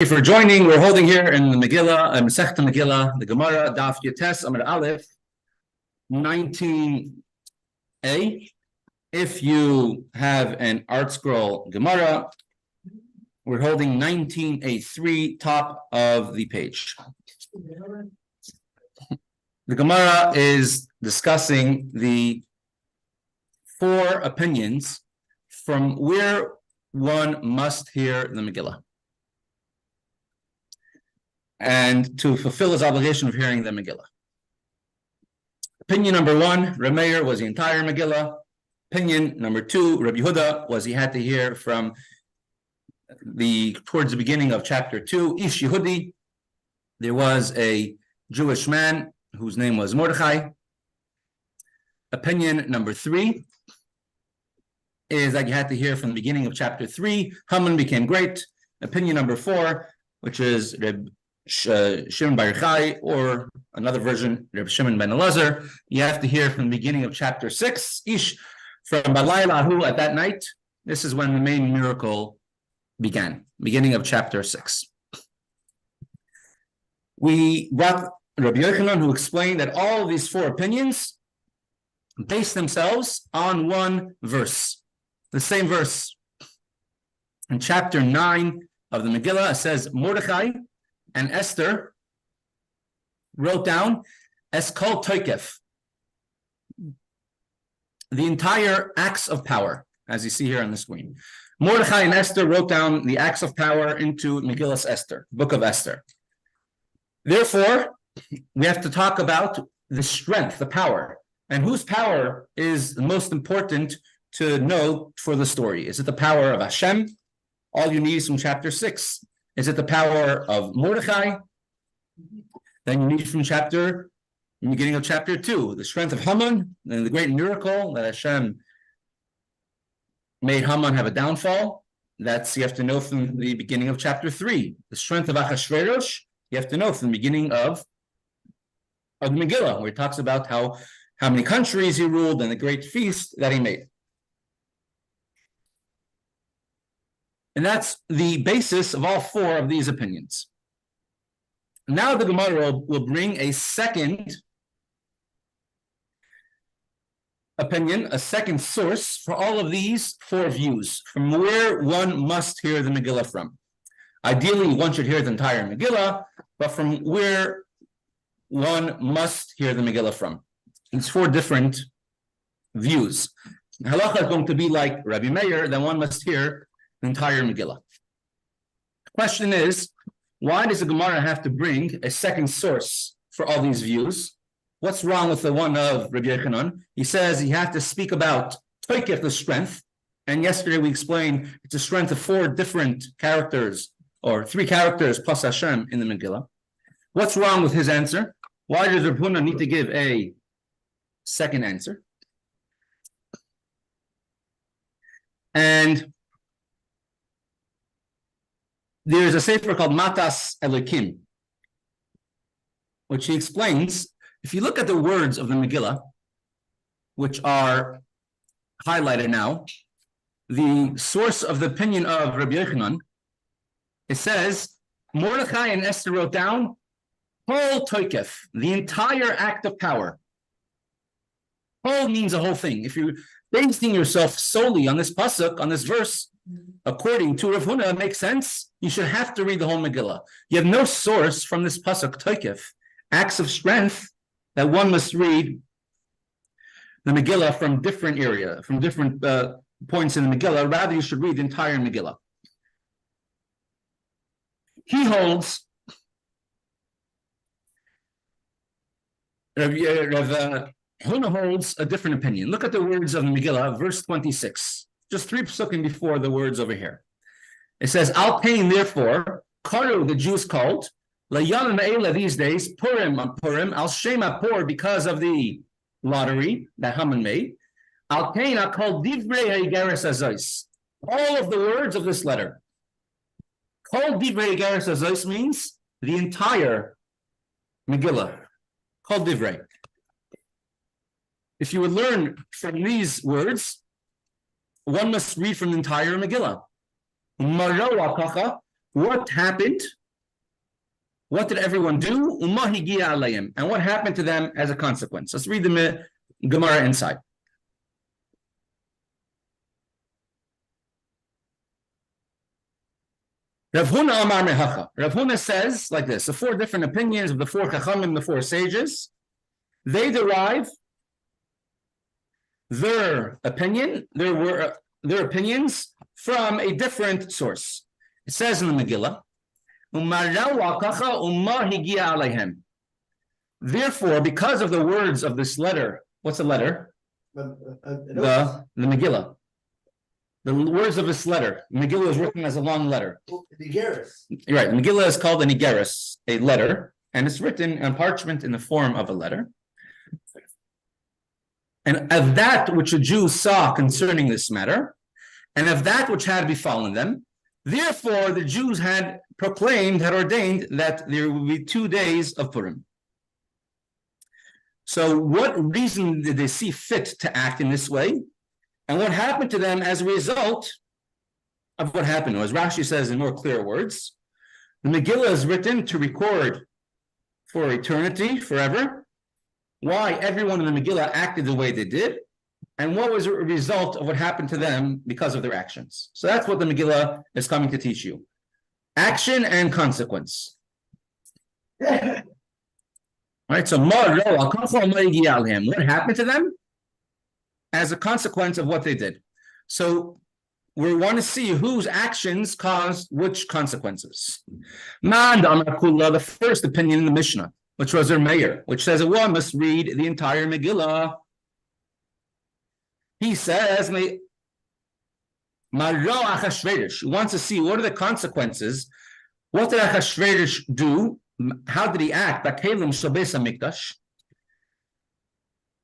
Thank you for joining. We're holding here in the Megillah, Masechta Megillah, the Gemara, Daf Yates Amud Aleph, 19a. If you have an art scroll Gemara, we're holding 19a3, top of the page. The Gemara is discussing the four opinions from where one must hear the Megillah, and to fulfill his obligation of hearing the Megillah. Opinion number one, Reb Meir, was the entire Megillah. Opinion number two, Reb Yehuda, was he had to hear from towards the beginning of chapter 2, Ish Yehudi. There was a Jewish man whose name was Mordechai. Opinion number three is that you had to hear from the beginning of chapter 3, Haman became great. Opinion number four, which is Reb Shimon Bar Yochai, or another version, Reb Shimon ben Elazar, you have to hear from the beginning of chapter 6, Ish, from Balaylahu, at that night. This is when the main miracle began, beginning of chapter 6. We brought Rabbi Yochanan, who explained that all of these four opinions base themselves on one verse, the same verse. In chapter 9 of the Megillah, it says, Mordechai and Esther wrote down Es Kol Toikef, the entire acts of power, as you see here on the screen. Mordechai and Esther wrote down the acts of power into Megillas Esther, Book of Esther. Therefore, we have to talk about the strength, the power, and whose power is the most important to know for the story. Is it the power of Hashem? All you need is from chapter 6. Is it the power of Mordechai? Then you need from the beginning of chapter 2, the strength of Haman and the great miracle that Hashem made Haman have a downfall. That's, you have to know from the beginning of chapter 3. The strength of Achashverosh, you have to know from the beginning of the Megillah, where it talks about how many countries he ruled and the great feast that he made. And that's the basis of all four of these opinions. Now the Gemara will bring a second opinion, a second source for all of these four views, from where one must hear the Megillah from. Ideally, one should hear the entire Megillah, but from where one must hear the Megillah from. It's four different views. Halacha is going to be like Rabbi Meir, then one must hear the entire Megillah. The question is, why does the Gemara have to bring a second source for all these views? What's wrong with the one of Rabbi Yochanan? He says you have to speak about Toikef, the strength, and yesterday we explained it's a strength of four different characters, or three characters plus Hashem in the Megillah. What's wrong with his answer? Why does Rabbi Huna need to give a second answer? And there's a sefer called Matas Elokim, which he explains. If you look at the words of the Megillah, which are highlighted now, the source of the opinion of Rabbi Yochanan, it says, Mordechai and Esther wrote down, Kol Toikef, the entire act of power. Kol means a whole thing. If you're basing yourself solely on this pasuk, on this verse, according to Rav Huna, it makes sense. You should have to read the whole Megillah. You have no source from this pasuk, Toikef, acts of strength, that one must read the Megillah from different area, from different points in the Megillah. Rather, you should read the entire Megillah. He holds, Rav Huna holds a different opinion. Look at the words of the Megillah, verse 26. Just 3 psukim before the words over here. It says, Al Pain, therefore, Karu, the Jews called, Layanim Me'ela, these days, Purim on Purim, Al Shema Pur, because of the lottery that Haman made. Al Pain, I called Divrei Ha'Igeres Azois. All of the words of this letter. Called Divrei Ha'Igeres Azois means the entire Megillah. Called Divrei. If you would learn from these words, one must read from the entire Megillah. what happened? What did everyone do? And what happened to them as a consequence? Let's read the Gemara inside. Rav Huna Amar Mehacha. Rav Huna says like this: the four different opinions of the four Chachamim, the four sages, they derive their opinions from a different source. It says in the Megillah, therefore, because of the words of this letter, what's the letter? The Megillah. The words of this letter. Megillah is written as a long letter. Nigeris. Right. Megillah is called a Nigeris, a letter, and it's written on parchment in the form of a letter. And of that which the Jews saw concerning this matter, and of that which had befallen them, therefore the Jews had proclaimed, had ordained that there would be 2 days of Purim. So what reason did they see fit to act in this way? And what happened to them as a result of what happened? Or as Rashi says in more clear words, the Megillah is written to record for eternity, forever, why everyone in the Megillah acted the way they did, and what was a result of what happened to them because of their actions. So that's what the Megillah is coming to teach you. Action and consequence. Right? So what happened to them as a consequence of what they did. So we want to see whose actions caused which consequences. The first opinion in the Mishnah, which was their mayor, which says one must read the entire Megillah. He says, he wants to see what are the consequences. What did Achashverosh do? How did he act?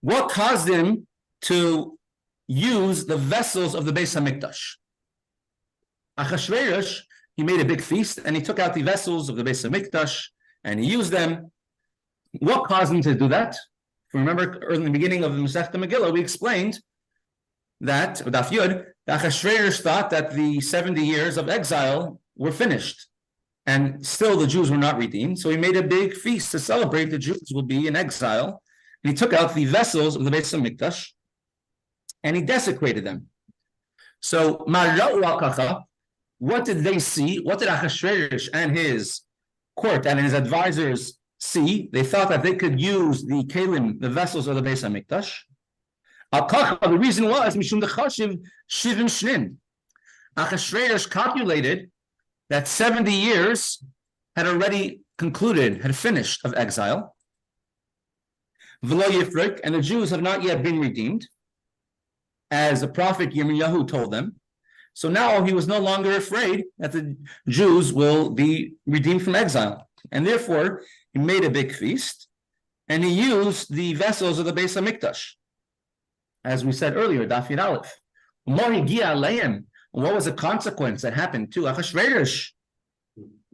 What caused him to use the vessels of the Beis HaMikdash? Achashverosh, he made a big feast and he took out the vessels of the Beis HaMikdash and he used them. What caused him to do that? If you remember, early in the beginning of the Masechta Megillah, we explained that Daf Yud, Achashverosh thought that the 70 years of exile were finished, and still the Jews were not redeemed. So he made a big feast to celebrate the Jews will be in exile. And he took out the vessels of the Beis HaMikdash, and he desecrated them. So, what did they see? What did Achashverosh and his court and his advisors see? They thought that they could use the kelim, the vessels of the Beis HaMikdash. The reason was Mishum Dechashiv Shivim Shnin. Achashverosh calculated that 70 years had already concluded, had finished of exile. V'lo Yifrik, and the Jews have not yet been redeemed, as the prophet Yirmiyahu told them. So now he was no longer afraid that the Jews will be redeemed from exile. And therefore, he made a big feast, and he used the vessels of the Beis HaMikdash. As we said earlier, Daf Yud Aleph. What was the consequence that happened to Achashverosh?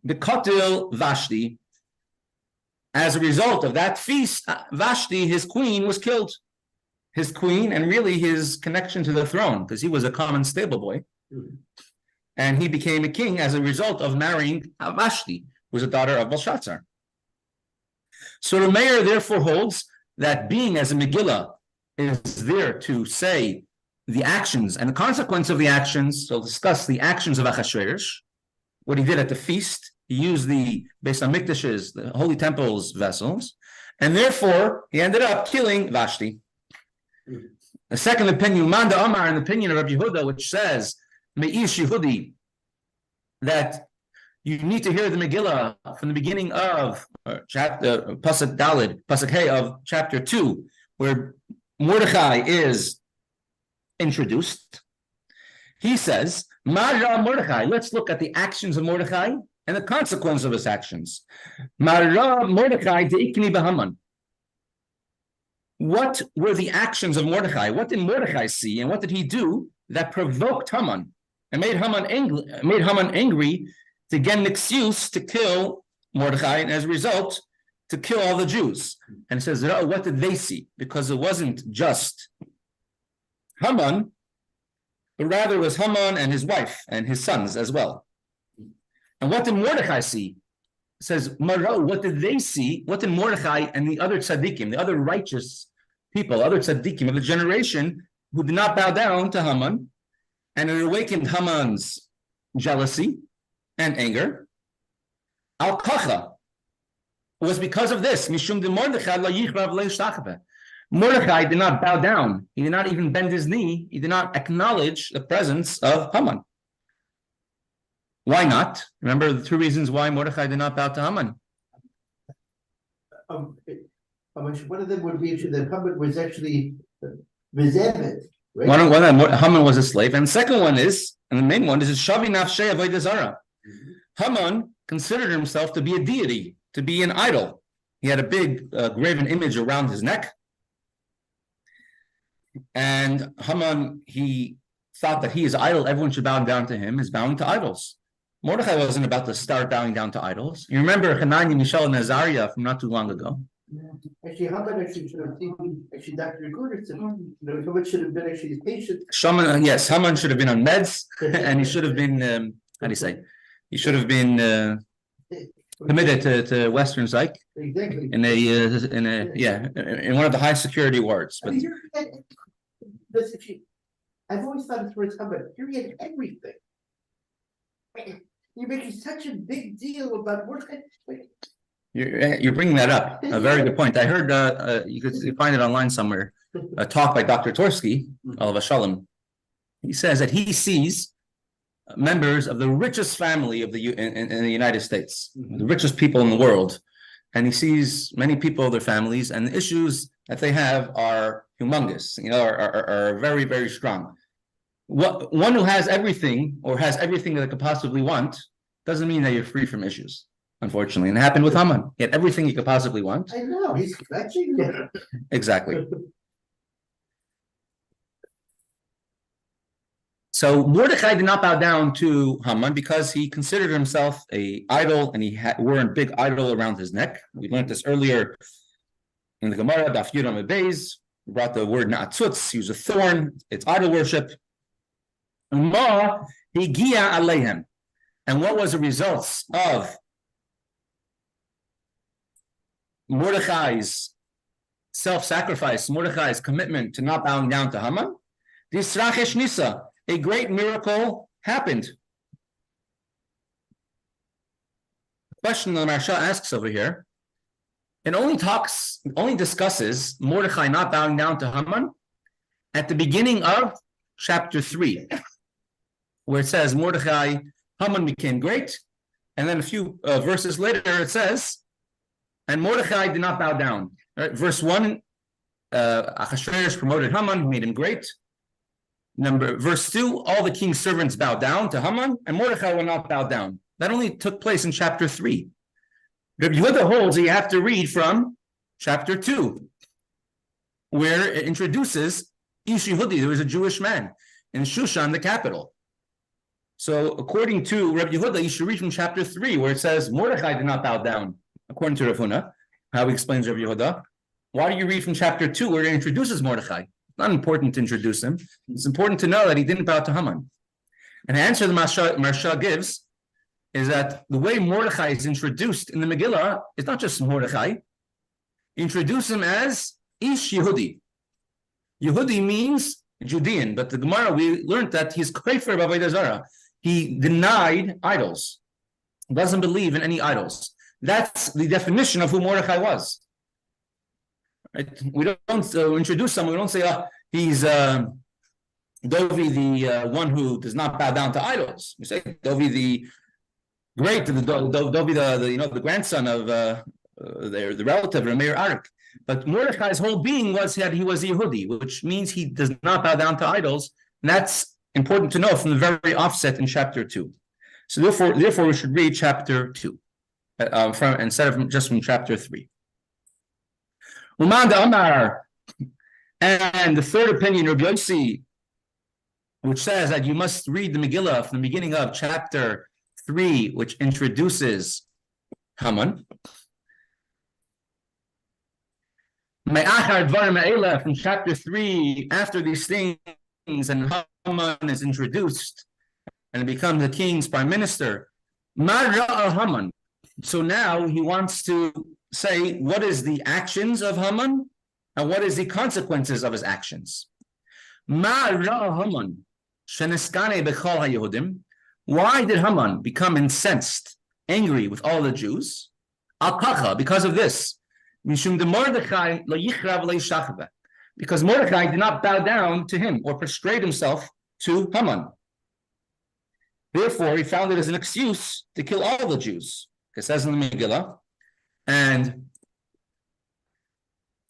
The Kollel Vashti. As a result of that feast, Vashti, his queen, was killed. His queen, and really his connection to the throne, because he was a common stable boy. And he became a king as a result of marrying Vashti, who was a daughter of Belshazzar. So the mayor therefore holds that being as a Megillah is there to say the actions and the consequence of the actions. So discuss the actions of Achashverosh, what he did at the feast. He used the Beis HaMikdash's, the Holy Temple's vessels, and therefore he ended up killing Vashti. The second opinion, Manda Amar, an opinion of Rabbi Yehuda, which says, Me'ish Yehudi, that you need to hear the Megillah from the beginning of chapter Pasuk Dalid, Pasuk Hey of chapter 2, where Mordechai is introduced. He says, Mara Mordechai, let's look at the actions of Mordechai and the consequence of his actions. Mara Mordechai de'ikni b'Haman. What were the actions of Mordechai? What did Mordechai see, and what did he do that provoked Haman and made Haman angry to get an excuse to kill Mordechai, and as a result, to kill all the Jews? And it says, oh, what did they see? Because it wasn't just Haman, but rather it was Haman and his wife and his sons as well. And what did Mordechai see? It says, Maro, what did they see? What did Mordechai and the other tzaddikim, the other righteous people, other tzaddikim of the generation who did not bow down to Haman, and it awakened Haman's jealousy and anger? Al-Kacha was because of this. Mishum de Mordechai la yichrav le'ishtachave. Mordechai did not bow down. He did not even bend his knee. He did not acknowledge the presence of Haman. Why not? Remember the two reasons why Mordechai did not bow to Haman. One of them would be that Haman was actually resentment. Right? One of them, Haman was a slave, and the second one is, and the main one is Shavi Nafshei Avodah Zarah. Haman considered himself to be a deity, to be an idol. He had a big graven image around his neck, and Haman, he thought that he is idol. Everyone should bow down to him. Is bowing to idols. Mordechai wasn't about to start bowing down to idols. You remember Hanani, Mishael, and Azariah from not too long ago. Yeah. Actually, Haman actually should have taken, actually, Dr. Gurder said, Haman should have been actually his patient. Yes, Haman should have been on meds, and he should have been, how do you say? He should have been committed to Western Psych. Exactly. In one of the high security wards. But I've always thought it's worth Haman. Here he had everything. You're making such a big deal about work. You're bringing that up. A very good point. I heard you could find it online somewhere. A talk by Dr. Torsky, Alav Shalom. He says that he sees members of the richest family of in the United States, the richest people in the world, and he sees many people of their families, and the issues that they have are humongous. Are very, very strong. One who has everything or has everything that they could possibly want doesn't mean that you're free from issues, unfortunately. And it happened with Haman. He had everything he could possibly want. I know, he's scratching it. Exactly. So Mordechai did not bow down to Haman because he considered himself an idol, and he wore a big idol around his neck. We learned this earlier in the Gemara, Daf Yud Amud Beis. We brought the word na'atzutz, use a thorn. It's idol worship. Ma higia aleihem. And what was the results of Mordechai's self-sacrifice, Mordechai's commitment to not bowing down to Haman? Disrachesh nisa, a great miracle happened. The question that Marsha asks over here, it only discusses Mordechai not bowing down to Haman at the beginning of chapter 3, where it says Haman became great, and then a few verses later it says, and Mordechai did not bow down. Right? Verse 1, Achashverosh promoted Haman, made him great. Verse 2, all the king's servants bowed down to Haman, and Mordechai will not bow down. That only took place in chapter 3. Rabbi Yehuda holds that you have to read from chapter 2, where it introduces Ish Yehudi. There was a Jewish man in Shushan, the capital. So according to Rabbi Yehuda, you should read from chapter 3, where it says Mordechai did not bow down, according to Rav Huna, how he explains Rabbi Yehuda. Why do you read from chapter 2, where it introduces Mordechai? It's not important to introduce him. It's important to know that he didn't bow to Haman. And the answer the Marsha gives is that the way Mordechai is introduced in the Megillah is not just Mordechai. Introduce him as Ish Yehudi. Yehudi means Judean, but the Gemara, we learned that he's Kaifer b'Avodah Zarah. He denied idols. He doesn't believe in any idols. That's the definition of who Mordechai was. Right? We don't introduce someone. We don't say, he's Dovi, the one who does not bow down to idols. We say Dovi the great, Dovi the grandson of the relative Rameir Arik. But Mordechai's whole being was that he was a Yehudi, which means he does not bow down to idols. And that's important to know from the very offset in chapter 2. So therefore we should read chapter 2 instead of just from chapter 3. Uman Amar, and the third opinion, Rabbi Yossi, which says that you must read the Megillah from the beginning of chapter 3, which introduces Haman. From chapter 3, after these things, and Haman is introduced and becomes the king's prime minister, Ma ra'a Haman. So now he wants to say what is the actions of Haman and what is the consequences of his actions. Ma ra'a Haman sheniskane bechol haYehudim. Why did Haman become incensed, angry with all the Jews? Al kacha, because of this. Mishum de Mordechai lo yichrav leishachve. Because Mordechai did not bow down to him or prostrate himself to Haman. Therefore, he found it as an excuse to kill all the Jews. It says in the Megillah, and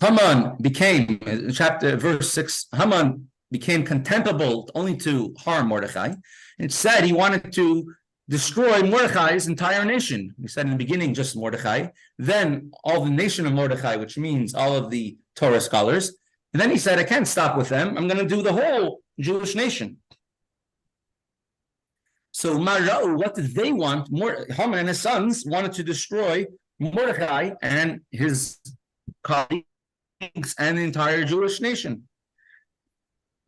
Haman became, verse 6, Haman became contemptible only to harm Mordechai. It said he wanted to destroy Mordechai's entire nation. He said in the beginning, just Mordechai, then all the nation of Mordechai, which means all of the Torah scholars. And then he said, I can't stop with them. I'm going to do the whole Jewish nation. So Mara'u, what did they want? Haman and his sons wanted to destroy Mordechai and his colleagues and the entire Jewish nation.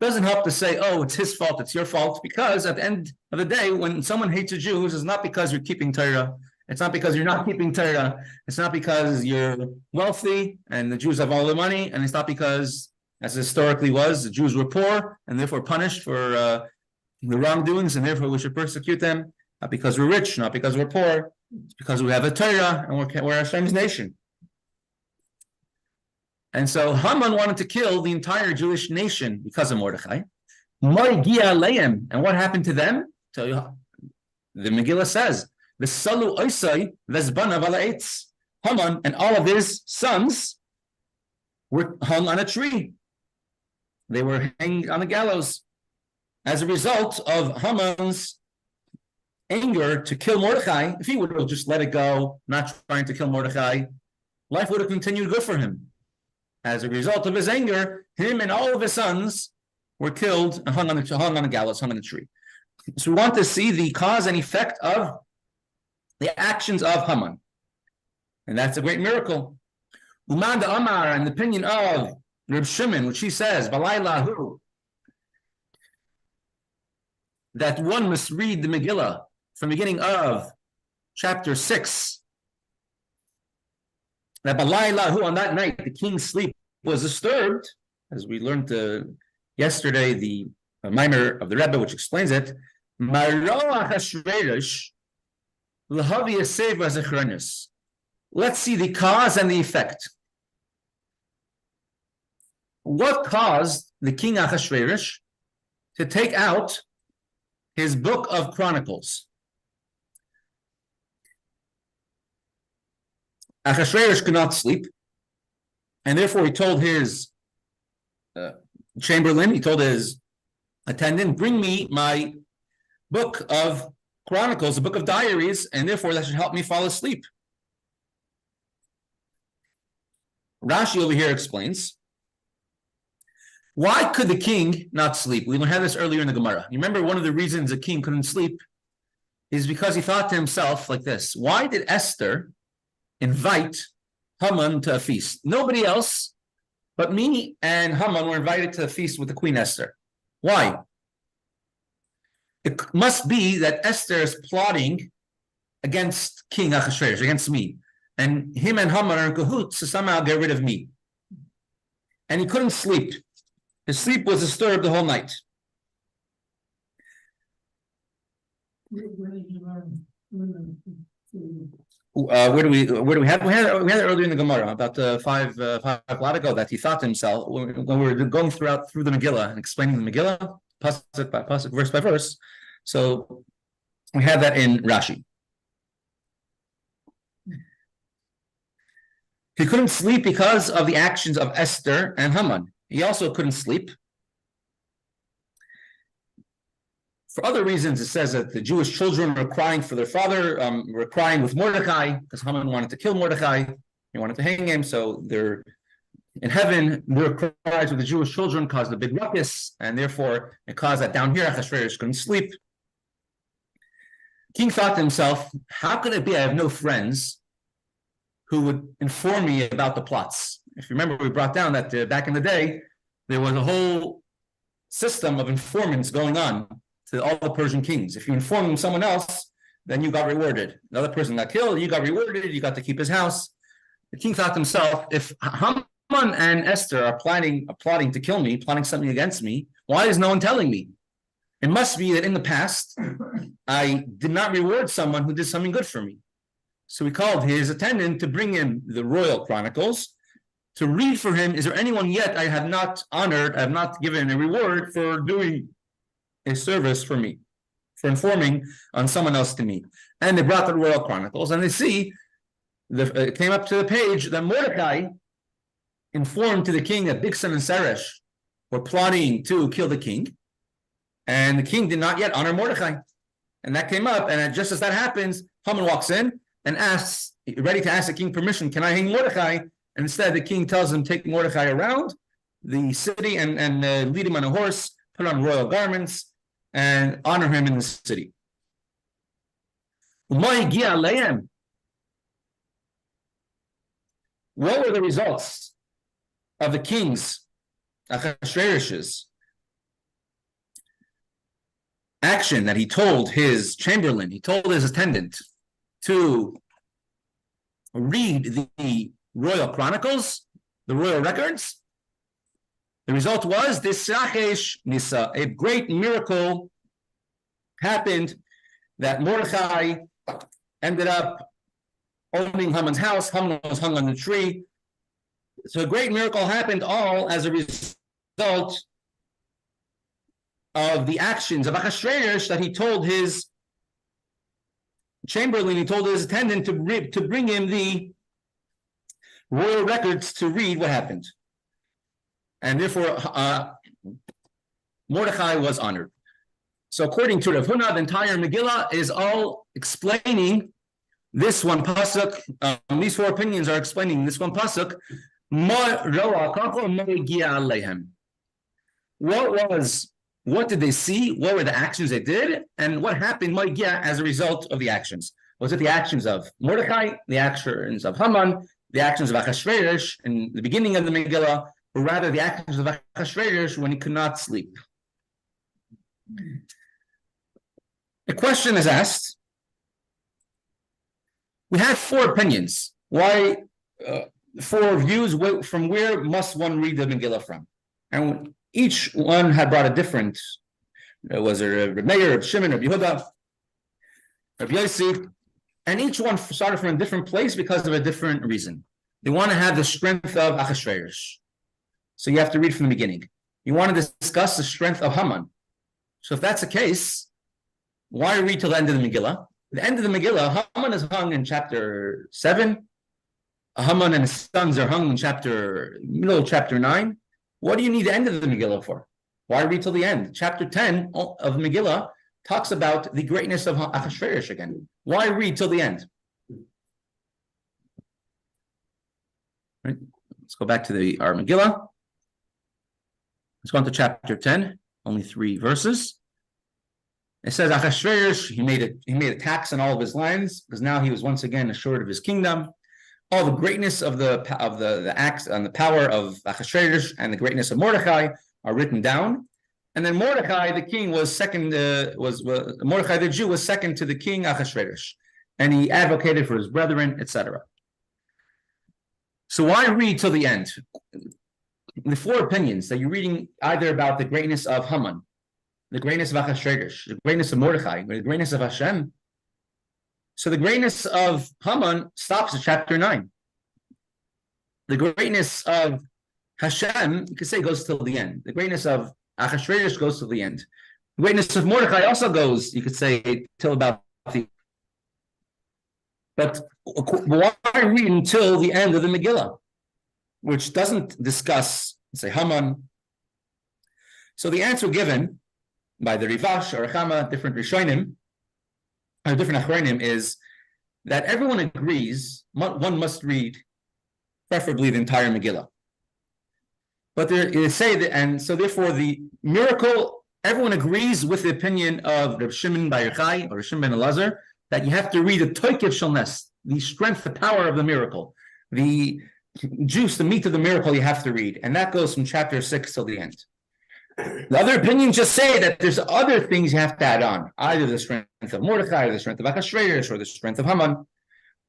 Doesn't help to say, oh, it's his fault, it's your fault, because at the end of the day, when someone hates the Jews, it's not because you're keeping Torah. It's not because you're not keeping Torah. It's not because you're wealthy and the Jews have all the money, and it's not because, as historically was, the Jews were poor and therefore punished for the wrongdoings, and therefore we should persecute them, not because we're rich, not because we're poor. It's because we have a Torah and we're Hashem's nation. And so Haman wanted to kill the entire Jewish nation because of Mordechai. And what happened to them? Tell you, the Megillah says, the Salu Oisai Vesbana Valaetz. Haman and all of his sons were hung on a tree. They were hanged on the gallows. As a result of Haman's anger to kill Mordechai, if he would have just let it go, not trying to kill Mordechai, life would have continued good for him. As a result of his anger, him and all of his sons were killed and hung on the gallows, hung on a tree. So we want to see the cause and effect of the actions of Haman. And that's a great miracle. Uman da Amar, and the opinion of Reb Shimon, which he says, Balaylahu, that one must read the Megillah from the beginning of chapter 6. That Balaylahu, on that night, the king's sleep was disturbed, as we learned yesterday, the Maimer of the Rebbe, which explains it. Let's see the cause and the effect. What caused the king Achashverosh to take out his book of Chronicles? Achashverosh could not sleep, and therefore he told his chamberlain, he told his attendant, bring me my book of Chronicles, the book of diaries, and therefore that should help me fall asleep. Rashi over here explains, why could the king not sleep? We had this earlier in the Gemara. You remember one of the reasons the king couldn't sleep is because he thought to himself like this, why did Esther invite Haman to a feast? Nobody else but me and Haman were invited to a feast with the Queen Esther. Why? It must be that Esther is plotting against King Achashverosh, against me. And him and Haman are in cahoots to somehow get rid of me. And he couldn't sleep. His sleep was disturbed the whole night. Where do we have? We had it earlier in the Gemara about five lot ago that he thought to himself when we were going through the Megillah and explaining the Megillah pasuk by pasuk, verse by verse. So we have that in Rashi. He couldn't sleep because of the actions of Esther and Haman. He also couldn't sleep for other reasons. It says that the Jewish children were crying for their father, were crying with Mordechai, because Haman wanted to kill Mordechai. He wanted to hang him, so they're in heaven, their cries with the Jewish children caused a big ruckus, and therefore it caused that down here Achashverosh couldn't sleep. King thought to himself, how could it be I have no friends who would inform me about the plots? If you remember, we brought down that back in the day, there was a whole system of informants going on to all the Persian kings. If you inform someone else, then you got rewarded. Another person got killed, you got rewarded, you got to keep his house. The king thought to himself, if Haman and Esther are plotting to kill me, plotting something against me, why is no one telling me? It must be that in the past, I did not reward someone who did something good for me. So he called his attendant to bring him the royal chronicles, to read for him, is there anyone yet I have not honored, I have not given a reward for doing a service for me, for informing on someone else to me? And they brought the royal chronicles, and they see, it came up to the page that Mordecai informed to the king that Bigsan and Seresh were plotting to kill the king, and the king did not yet honor Mordecai. And that came up, and just as that happens, Haman walks in and asks, ready to ask the king permission, can I hang Mordecai? And instead, the king tells him, take Mordecai around the city and lead him on a horse, put on royal garments, and honor him in the city. What were the results of the king's, Achashverosh's, action that he told his chamberlain, he told his attendant to read the royal chronicles, the royal records? The result was this Sachesh Nisa, a great miracle happened, that Mordecai ended up owning Haman's house. Haman was hung on the tree. So a great miracle happened, all as a result of the actions of Achashverosh, that he told his chamberlain, he told his attendant to bring him the royal records to read what happened. And therefore, Mordecai was honored. So according to Rav Huna, the entire Megillah is all explaining this one pasuk. These four opinions are explaining this one pasuk. What did they see? What were the actions they did? And what happened as a result of the actions? Was it the actions of Mordecai, the actions of Haman, the actions of Achashverosh in the beginning of the Megillah, or rather the actions of Achashverosh when he could not sleep? A question is asked. We have four opinions. Why four views? From where must one read the Megillah from? And each one had brought a different. Was it Reb Meir, Reb Shimon, Reb Yehuda, Reb Yossi, and each one started from a different place because of a different reason. They want to have the strength of Achashverosh. So you have to read from the beginning. You want to discuss the strength of Haman. So if that's the case, why read till the end of the Megillah? At the end of the Megillah, Haman is hung in chapter 7. Haman and his sons are hung in middle of chapter 9. What do you need the end of the Megillah for? Why read till the end? Chapter 10 of Megillah talks about the greatness of Achashverosh again. Why read till the end? Right. Let's go back to our Megillah. Let's go on to chapter 10, only 3 verses. It says Achashverosh, he made a tax on all of his lands, because now he was once again assured of his kingdom. All the greatness of the acts and the power of Achashverosh and the greatness of Mordecai are written down. And then Mordecai, the king, was second. Mordecai the Jew was second to the king Achashverosh, and he advocated for his brethren, etc. So why read till the end? The four opinions that you're reading either about the greatness of Haman, the greatness of Achashverosh, the greatness of Mordecai, the greatness of Hashem. So the greatness of Haman stops at chapter 9. The greatness of Hashem, you could say, goes till the end. The greatness of Achashverosh goes till the end. The greatness of Mordecai also goes, you could say, till about the. But why read until the end of the Megillah, which doesn't discuss, say, Haman? So the answer given by the Rivash or Chama, different Rishonim, or different Achronim, is that everyone agrees one must read preferably the entire Megillah. But they say that, and so therefore the miracle, everyone agrees with the opinion of Reb Shimon Bar Yochai or Reb Shimon ben Elazar, that you have to read the Toikev Shalnes, the strength, the power of the miracle, the juice, the meat of the miracle you have to read. And that goes from chapter 6 till the end. The other opinions just say that there's other things you have to add on, either the strength of Mordechai, or the strength of Achashverosh, or the strength of Haman.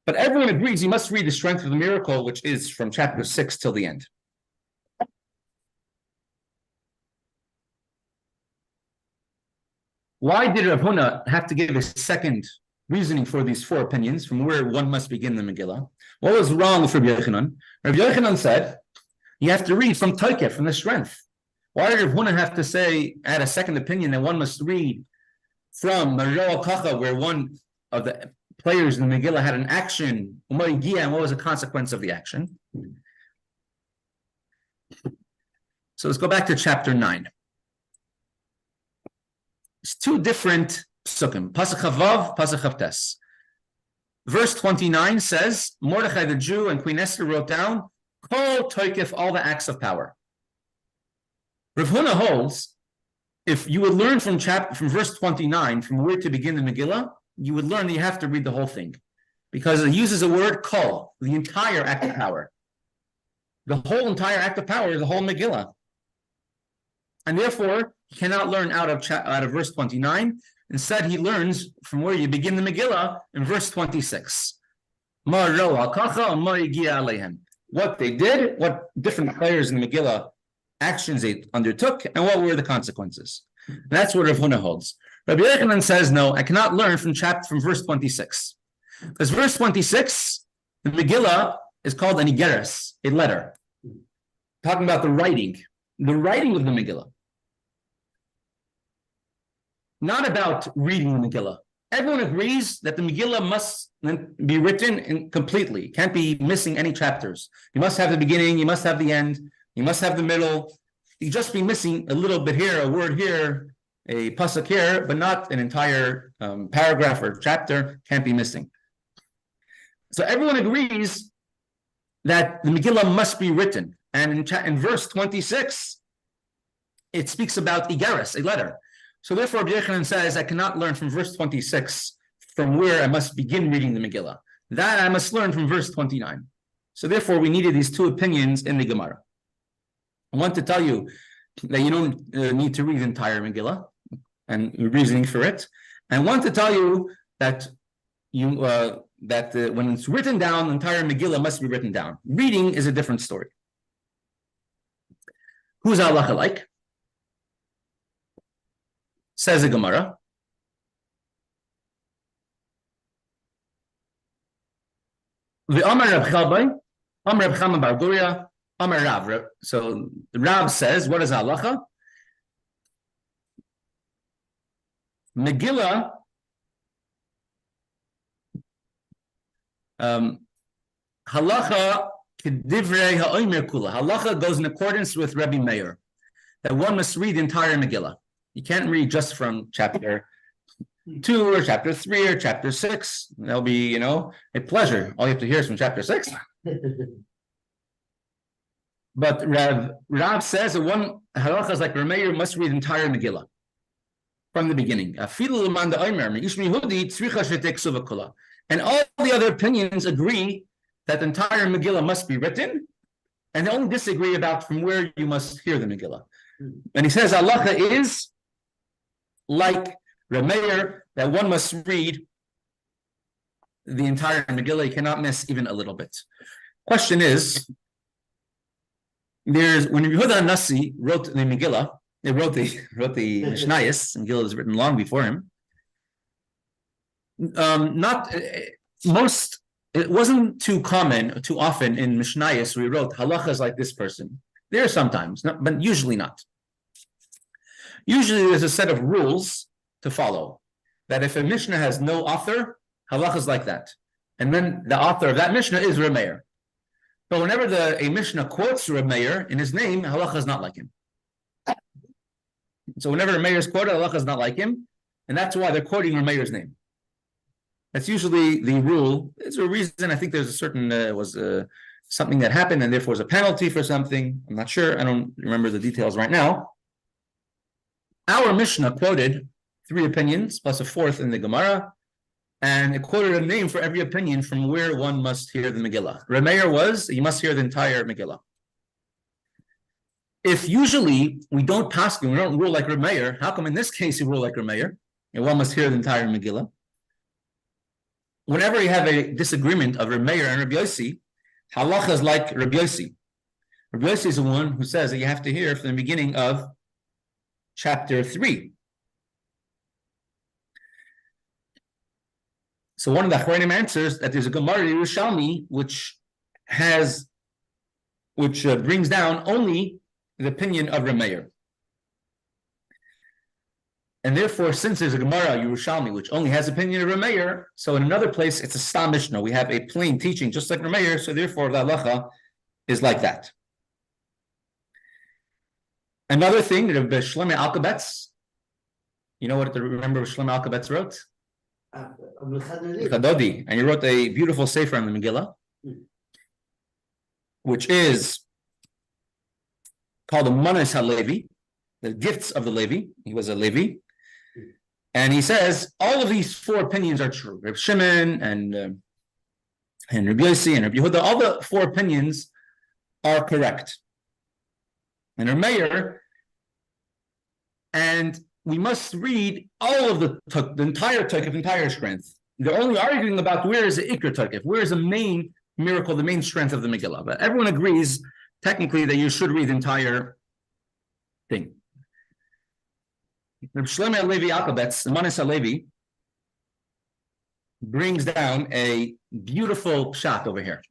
But everyone agrees you must read the strength of the miracle, which is from chapter 6 till the end. Why did Rav Huna have to give a second reasoning for these four opinions from where one must begin the Megillah? What was wrong with Rabbi Yochanan? Rabbi Yochanan said, you have to read from Toikef, from the strength. Why did Rav Huna have to say, add a second opinion that one must read from Marjoa Kacha, where one of the players in the Megillah had an action, and what was the consequence of the action? So let's go back to chapter 9. It's two different psukim, Pasuk Chavav, Pasuk Chavtes. Verse 29 says, Mordechai the Jew and Queen Esther wrote down, Kol Toikef, all the acts of power. Rav Huna holds, if you would learn from verse 29, from where to begin the Megillah, you would learn that you have to read the whole thing. Because it uses the word kol, the entire act of power. The whole entire act of power is the whole Megillah. And therefore, he cannot learn out of verse 29. Instead, he learns from where you begin the Megillah in verse 26. What they did, what different players in the Megillah actions they undertook, and what were the consequences. That's what Rav Huna holds. Rabbi Yochanan says, no, I cannot learn from verse 26. Because verse 26, the Megillah is called an igeres, a letter. Talking about the writing of the Megillah. Not about reading the Megillah. Everyone agrees that the Megillah must be written completely. Can't be missing any chapters. You must have the beginning, you must have the end, you must have the middle. You just be missing a little bit here, a word here, a pasuk here, but not an entire paragraph or chapter. Can't be missing. So everyone agrees that the Megillah must be written. And in verse 26, it speaks about igeres, a letter. So therefore, Rabbi Yochanan says, I cannot learn from verse 26 from where I must begin reading the Megillah. That I must learn from verse 29. So therefore, we needed these two opinions in the Gemara. I want to tell you that you don't need to read the entire Megillah and reasoning for it. And I want to tell you that when it's written down, the entire Megillah must be written down. Reading is a different story. Who's Allah like? Says the Gemara. V'amar Reb Chalbai, Amar Reb Chama bar Guria, Amar Rav. So Rav says, what is halacha? Megillah, halacha kedivrei ha'omer kula. Halacha goes in accordance with Rabbi Meir, that one must read the entire Megillah. You can't read just from chapter 2 or chapter 3 or chapter 6. That'll be, a pleasure. All you have to hear is from chapter 6. But Rav says that one halacha is like Rameir must read the entire Megillah from the beginning. And all the other opinions agree that the entire Megillah must be written, and they only disagree about from where you must hear the Megillah. And he says halacha is like Rameir, that one must read the entire Megillah. You cannot miss even a little bit. Question is, when Yehuda Nasi wrote the Megillah, they wrote the Mishnayos. Megillah was written long before him. It wasn't too often in Mishnayos we wrote halachas like this person. There are sometimes, but usually not. Usually there's a set of rules to follow. That if a Mishnah has no author, halachas like that. And then the author of that Mishnah is Rameir. But whenever a Mishnah quotes Rameir in his name, halacha is not like him. So whenever Rameir is quoted, halacha is not like him. And that's why they're quoting Rameir's name. That's usually the rule. There's a reason. I think there's a certain, something that happened and therefore was a penalty for something. I'm not sure. I don't remember the details right now. Our Mishnah quoted 3 opinions plus a 4th in the Gemara, and it quoted a name for every opinion from where one must hear the Megillah. Rameir was, you must hear the entire Megillah. if usually we don't paskin, we don't rule like Reb Meir, how come in this case you rule like Reb Meir? And one must hear the entire Megillah. Whenever you have a disagreement of Reb Meir and Reb Yossi, halacha is like Reb Yossi. Reb Yossi is the one who says that you have to hear from the beginning of chapter 3. So one of the Achronim answers that there's a Gemara Yerushalmi which brings down only the opinion of Reb Meir. And therefore, since there's a Gemara Yerushalmi which only has opinion of Reb Meir, so in another place it's a Stam Mishnah. We have a plain teaching just like Reb Meir, so therefore the halacha is like that. Another thing, Reb Shlomo Alkabetz, you know what? Remember what Shlomo Alkabetz wrote? Chadodi, and he wrote a beautiful sefer on the Megillah, which is called the Manos HaLevi, the gifts of the Levi. He was a Levi. And he says all of these 4 opinions are true. Reb Shimon and Reb Yossi and Reb Yehuda, all the 4 opinions are correct. And Reb Meir, and we must read all of the entire Tokef, entire strength. They're only arguing about where is the Ikr Tokef, where is the main miracle, the main strength of the Megillah. But everyone agrees technically that you should read the entire thing. Reb Shlomo Levi Alkabetz, the Manos HaLevi, brings down a beautiful shot over here.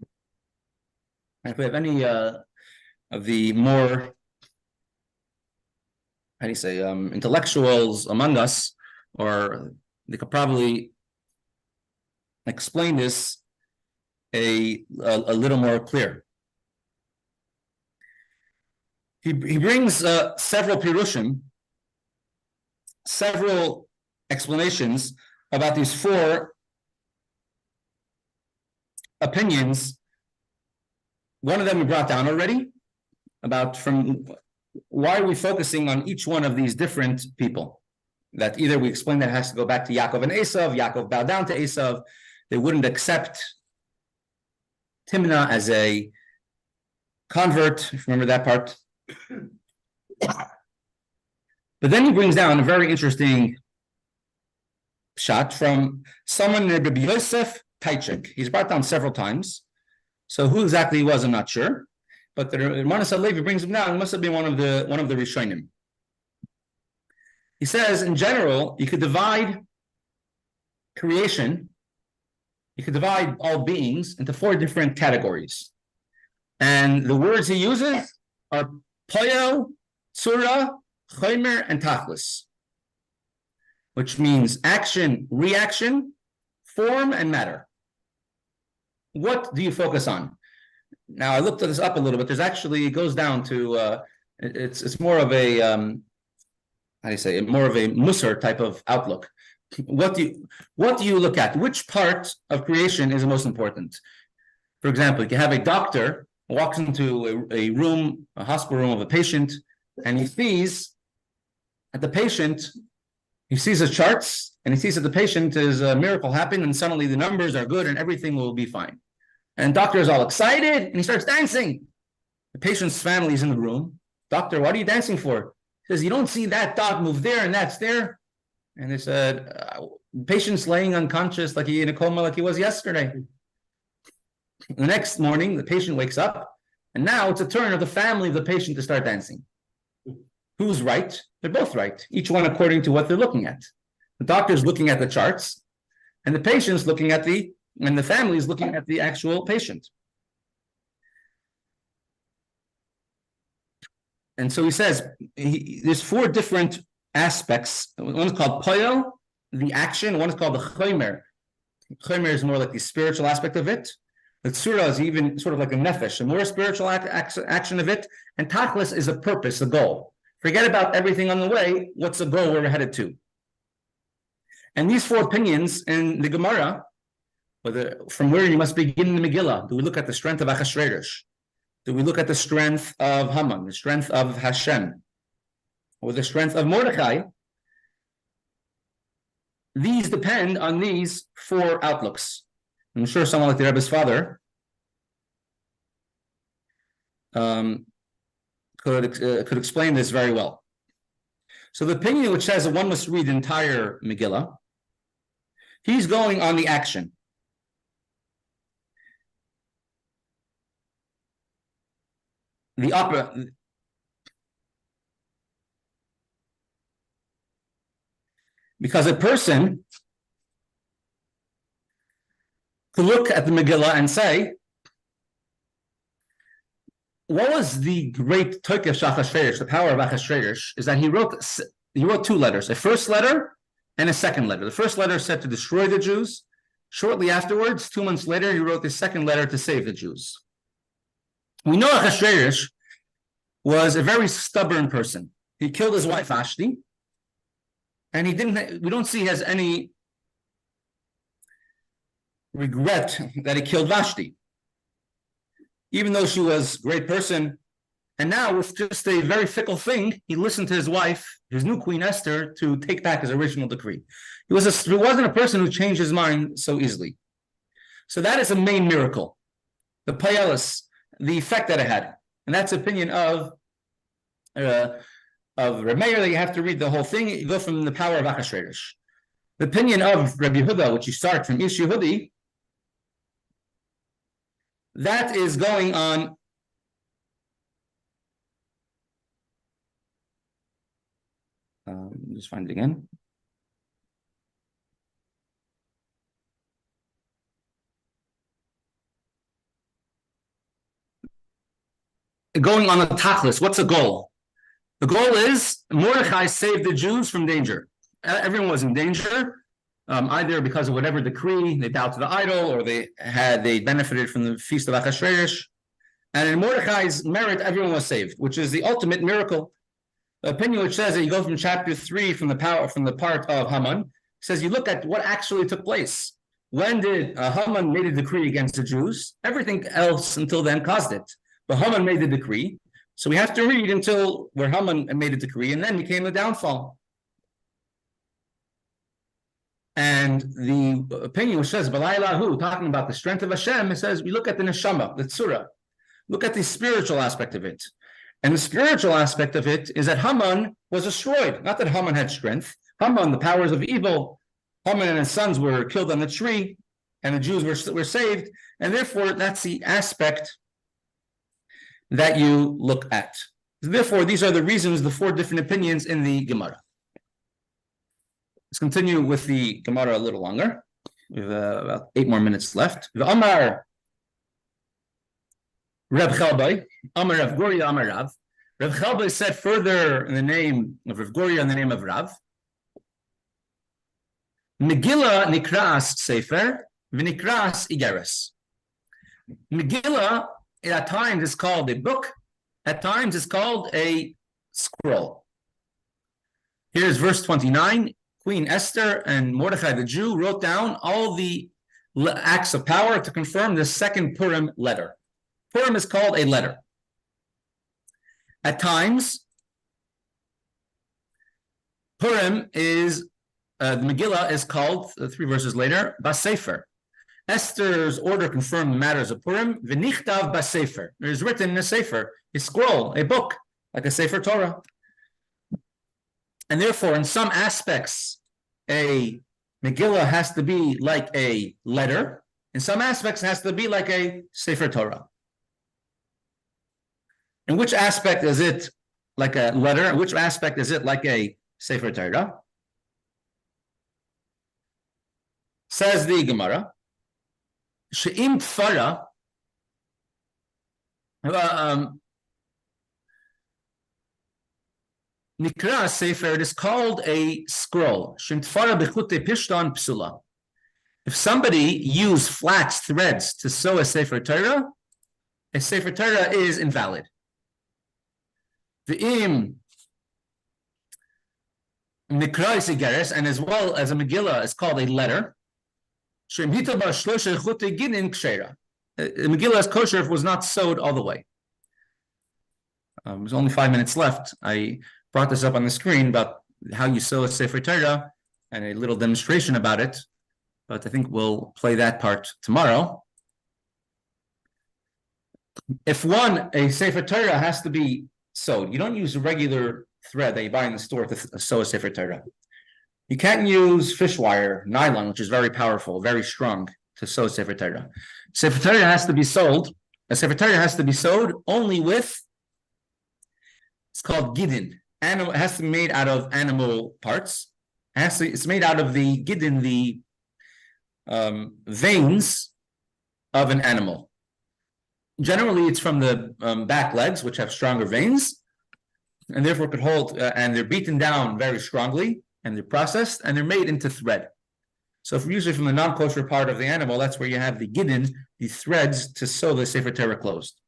And if we have any of the more, how do you say, intellectuals among us, or they could probably explain this a little more clear. He brings several pirushim, several explanations about these 4 opinions. One of them we brought down already, about from why are we focusing on each one of these different people? That either we explain that it has to go back to Yaakov and Esav, Yaakov bowed down to Esav, they wouldn't accept Timnah as a convert, if you remember that part. But then he brings down a very interesting shot from someone named Rabbi Yosef Taichik. He's brought down several times. So who exactly he was, I'm not sure. But the Manos HaLevi brings him down. He must have been one of the Rishonim. He says, in general, you could divide creation, you could divide all beings into 4 different categories. And the words he uses are Poyo, Tzura, Chomer, and Tachlis, which means action, reaction, form, and matter. What do you focus on? Now, I looked this up a little bit. There's actually, it goes down to, it's more of a, how do you say, more of a Musar type of outlook. What do you look at? Which part of creation is the most important? For example, you have a doctor walks into a room, a hospital room of a patient, and he sees at the patient, he sees the charts, and he sees that the patient is a miracle happened, and suddenly the numbers are good and everything will be fine. And doctor is all excited, and he starts dancing. The patient's family is in the room. Doctor, what are you dancing for? He says, you don't see that dot move there and that's there. And they said, the patient's laying unconscious like he in a coma like he was yesterday. The next morning, the patient wakes up, and now it's a turn of the family of the patient to start dancing. Who's right? They're both right, each one according to what they're looking at. The doctor's looking at the charts, and the patient's looking at and the family is looking at the actual patient. And so he says, there's 4 different aspects. One is called Poyo, the action. One is called the Chomer. Chomer is more like the spiritual aspect of it. The Tzura is even sort of like a nefesh, a more spiritual action of it. And Tachlis is a purpose, a goal. Forget about everything on the way. What's the goal we're headed to? And these 4 opinions in the Gemara, from where you must begin in the Megillah. Do we look at the strength of Achashverosh? Do we look at the strength of Haman, the strength of Hashem, or the strength of Mordechai? These depend on these 4 outlooks. I'm sure someone like the Rebbe's father could explain this very well. So the opinion which says that one must read the entire Megillah, he's going on the action. The upper. Because a person could look at the Megillah and say, what was the great Tokef Shachashverish, the power of Achashverish, is that he wrote two letters, a first letter and a second letter. The first letter said to destroy the Jews. Shortly afterwards, 2 months later, he wrote the second letter to save the Jews. We know Achashverish was a very stubborn person. He killed his wife Vashti, and we don't see he has any regret that he killed Vashti, even though she was a great person. And now, with just a very fickle thing, he listened to his wife, his new Queen Esther, to take back his original decree. He wasn't a person who changed his mind so easily. So that is a main miracle, the payalis, the effect that it had. And that's the opinion of Reb Meir, that you have to read the whole thing. You go from the power of Achashverosh. The opinion of Rabbi Yehuda, which you start from Ish Yehudi, that is going on. Just find it again. Going on the tachlis, what's the goal? The goal is Mordechai saved the Jews from danger. Everyone was in danger, either because of whatever decree, they bowed to the idol, or they benefited from the feast of Achashverosh. And in Mordechai's merit, everyone was saved, which is the ultimate miracle. The opinion which says that you go from chapter 3 from the part of Haman, says you look at what actually took place. When did Haman made a decree against the Jews? Everything else until then caused it. But Haman made the decree. So we have to read until where Haman made a decree, and then became the downfall. And the opinion which says, Balaylahu, talking about the strength of Hashem, it says, we look at the neshama, the tzura. Look at the spiritual aspect of it. And the spiritual aspect of it is that Haman was destroyed. Not that Haman had strength. Haman, the powers of evil, Haman and his sons were killed on the tree, and the Jews were saved. And therefore, that's the aspect that you look at. Therefore, these are the reasons, the 4 different opinions in the Gemara. Let's continue with the Gemara a little longer. We have about 8 more minutes left. The Amar Reb Chalbai, Amar Rav Goria, Amar Rav. Reb Chalbai said further in the name of Rav Goria and the name of Rav, Megillah nikras sefer, v'nikras igeres. Megillah at times is called a book, at times it's called a scroll. Here's verse 29. Queen Esther and Mordechai the Jew wrote down all the acts of power to confirm the second Purim letter. Purim is called a letter. At times, Purim is, the Megillah is called, 3 verses later, Basefer. Esther's order confirmed the matters of Purim. V'nichtav basefer. It is written in a sefer, a scroll, a book, like a sefer Torah. And therefore, in some aspects, a Megillah has to be like a letter. In some aspects, it has to be like a sefer Torah. In which aspect is it like a letter? In which aspect is it like a sefer Torah? Says the Gemara, She'im Tfara, Nikra Sefer, it is called a scroll. She'im Tfara b'chutei pishton psula. If somebody used flax threads to sew a sefer Torah is invalid. V'im Nikra Igeres, and as well as a Megillah is called a letter. A Megillah is kosher if it was not sewed all the way. There's only 5 minutes left. I brought this up on the screen about how you sew a Sefer Torah and a little demonstration about it, but I think we'll play that part tomorrow. If a Sefer Torah has to be sewed. You don't use a regular thread that you buy in the store to sew a Sefer Torah. You can't use fish wire, nylon, which is very powerful, very strong, to sew Sefer Torah. Sefer Torah has to be sold. A Sefer Torah has to be sewed only with, it's called gidin. It has to be made out of animal parts. It's made out of the gidin, the veins of an animal. Generally, it's from the back legs, which have stronger veins, and therefore could hold, and they're beaten down very strongly, and they're processed, and they're made into thread. So if usually from the non-kosher part of the animal, that's where you have the gidin, the threads to sew the Sefer Torah closed.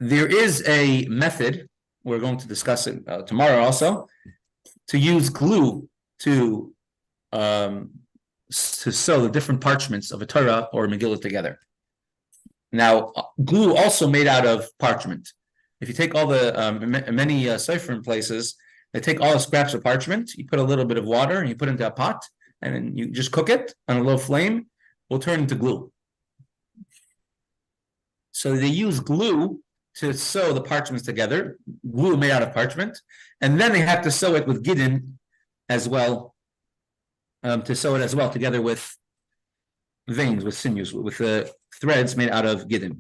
There is a method, we're going to discuss it tomorrow also, to use glue to sew the different parchments of a Torah or a Megillah together. Now, glue also made out of parchment. If you take all the many Seferim places, they take all the scraps of parchment, you put a little bit of water, and you put it into a pot, and then you just cook it on a low flame, will turn into glue. So they use glue to sew the parchments together, glue made out of parchment, and then they have to sew it with gidin as well, to sew it as well together with veins, with sinews, with threads made out of gidin.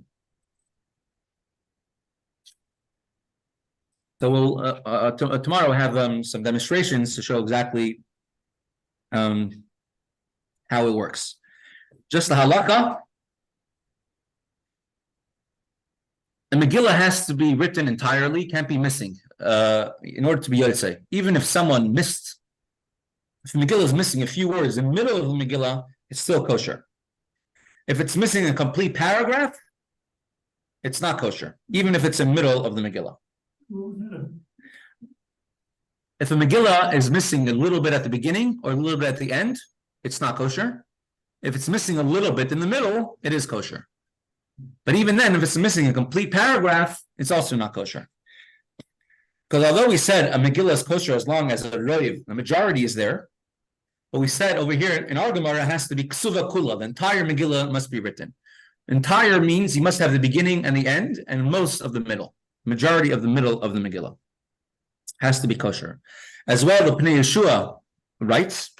So we'll tomorrow we'll have some demonstrations to show exactly how it works. Just the halakha. The Megillah has to be written entirely, can't be missing, in order to be Yotzei. Even if someone missed, if the Megillah is missing a few words in the middle of the Megillah, it's still kosher. If it's missing a complete paragraph, it's not kosher, even if it's in the middle of the Megillah. If a Megillah is missing a little bit at the beginning or a little bit at the end, it's not kosher. If it's missing a little bit in the middle, it is kosher. But even then, if it's missing a complete paragraph, it's also not kosher. Because although we said a Megillah is kosher as long as a roiv, the majority is there, but we said over here in our Gemara it has to be ksuva kula, the entire Megillah must be written. Entire means you must have the beginning and the end and most of the middle. Majority of the middle of the Megillah has to be kosher. As well, the Pnei Yeshua writes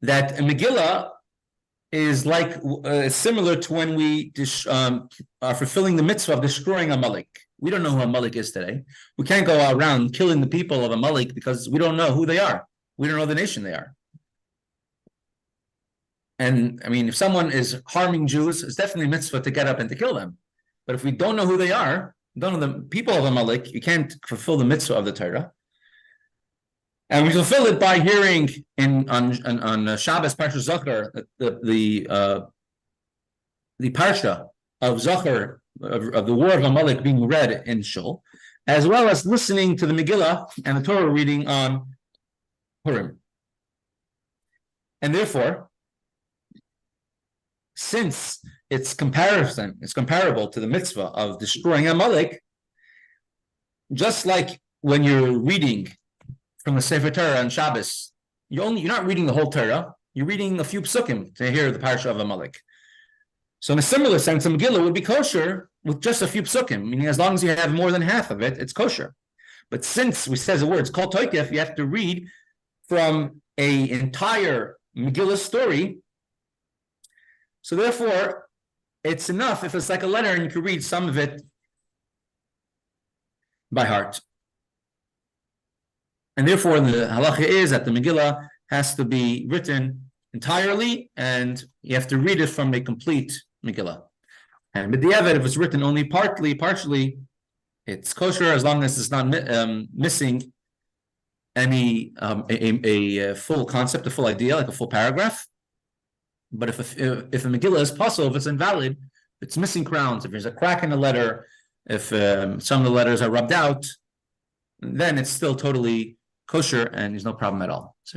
that a Megillah is like similar to when we are fulfilling the mitzvah of destroying Amalek. We don't know who Amalek is today. We can't go around killing the people of Amalek because we don't know who they are. We don't know the nation they are. And I mean, if someone is harming Jews, it's definitely a mitzvah to get up and to kill them. But if we don't know who they are, don't know the people of Amalek, you can't fulfill the mitzvah of the Torah. And we fulfill it by hearing on Shabbos Parsha Zachar the parsha of Zachar of the war of Amalek being read in Shul, as well as listening to the Megillah and the Torah reading on Purim. And therefore, since it's comparable to the mitzvah of destroying Amalek, just like when you're reading from the Sefer Torah on Shabbos, you're not reading the whole Torah, you're reading a few psukim to hear the parsha of Amalek. So in a similar sense, a Megillah would be kosher with just a few psukim, meaning as long as you have more than half of it, it's kosher. But since we says the words kol toikef, you have to read from an entire Megillah story. So therefore, it's enough if it's like a letter and you can read some of it by heart. And therefore, the halacha is that the Megillah has to be written entirely, and you have to read it from a complete Megillah. And b'diavad, if it's written only partially, it's kosher as long as it's not missing any a full concept, a full idea, like a full paragraph. But if a Megillah is possible, if it's invalid, if it's missing crowns, if there's a crack in the letter, if some of the letters are rubbed out, then it's still totally kosher and there's no problem at all. So,